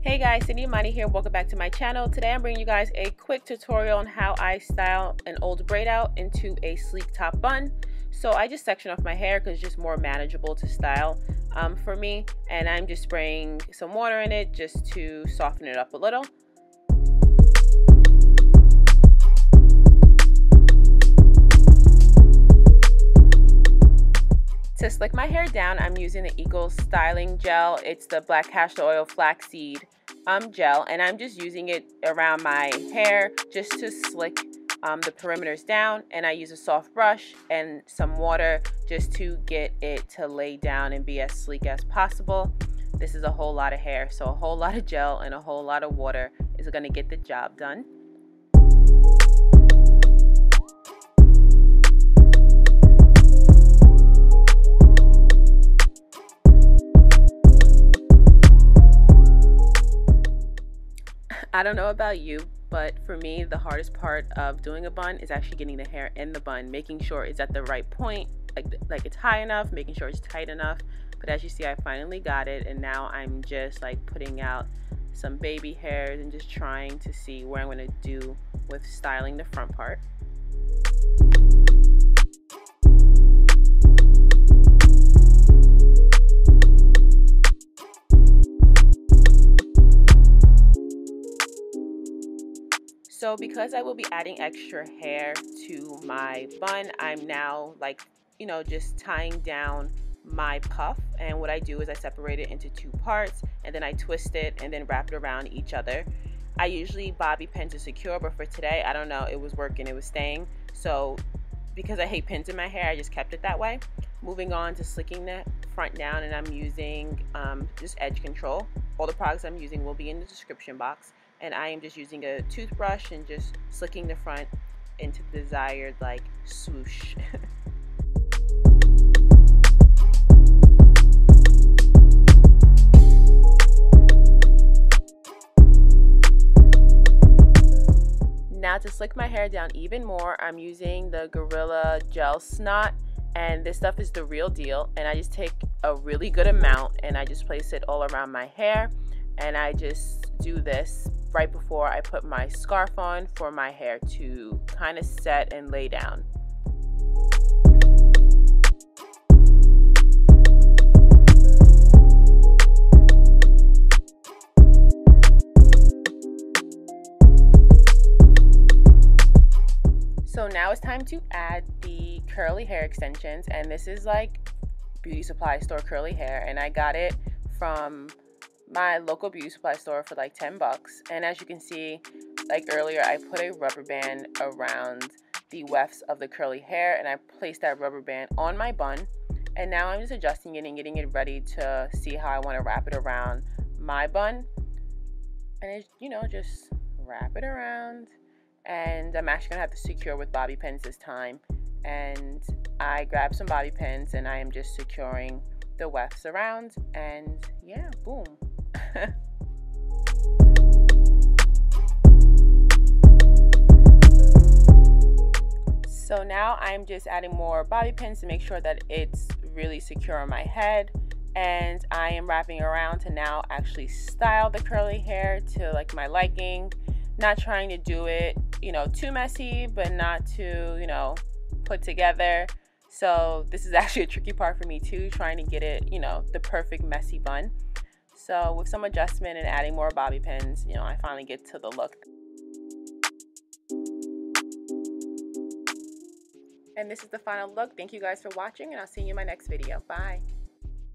Hey guys, Cindy Money here. Welcome back to my channel. Today I'm bringing you guys a quick tutorial on how I style an old braid out into a sleek top bun. So I just section off my hair because it's just more manageable to style for me, and I'm just spraying some water in it just to soften it up a little. To slick my hair down, I'm using the Eagle styling gel. It's the black castor oil flaxseed gel, and I'm just using it around my hair just to slick the perimeters down. And I use a soft brush and some water just to get it to lay down and be as sleek as possible. This is a whole lot of hair, so a whole lot of gel and a whole lot of water is going to get the job done. I don't know about you, but for me, the hardest part of doing a bun is actually getting the hair in the bun, making sure it's at the right point, like it's high enough, making sure it's tight enough. But as you see, I finally got it, and now I'm just like putting out some baby hairs and just trying to see where I'm going to do with styling the front part. So because I will be adding extra hair to my bun, I'm now just tying down my puff. And what I do is I separate it into two parts, and then I twist it and then wrap it around each other. I usually bobby pin to secure, but for today, I don't know, it was working, it was staying. So because I hate pins in my hair, I just kept it that way. Moving on to slicking the front down, and I'm using just edge control. All the products I'm using will be in the description box. And I am just using a toothbrush and just slicking the front into the desired swoosh. Now to slick my hair down even more, I'm using the Gorilla Gel SNOT, and this stuff is the real deal. And I just take a really good amount and I just place it all around my hair, and I just do this right before I put my scarf on for my hair to kind of set and lay down. So now it's time to add the curly hair extensions, and this is like beauty supply store curly hair, and I got it from my local beauty supply store for like 10 bucks. And as you can see, like earlier, I put a rubber band around the wefts of the curly hair, and I placed that rubber band on my bun. And now I'm just adjusting it and getting it ready to see how I want to wrap it around my bun. And it's, just wrap it around. And I'm actually gonna have to secure with bobby pins this time. And I grabbed some bobby pins and I am just securing the wefts around, and yeah, boom. So now I'm just adding more bobby pins to make sure that it's really secure on my head, and I am wrapping around to now actually style the curly hair to like my liking, not trying to do it too messy, but not too put together. So this is actually a tricky part for me too, trying to get it the perfect messy bun. So with some adjustment and adding more bobby pins, I finally get to the look. And this is the final look. Thank you guys for watching, and I'll see you in my next video. Bye.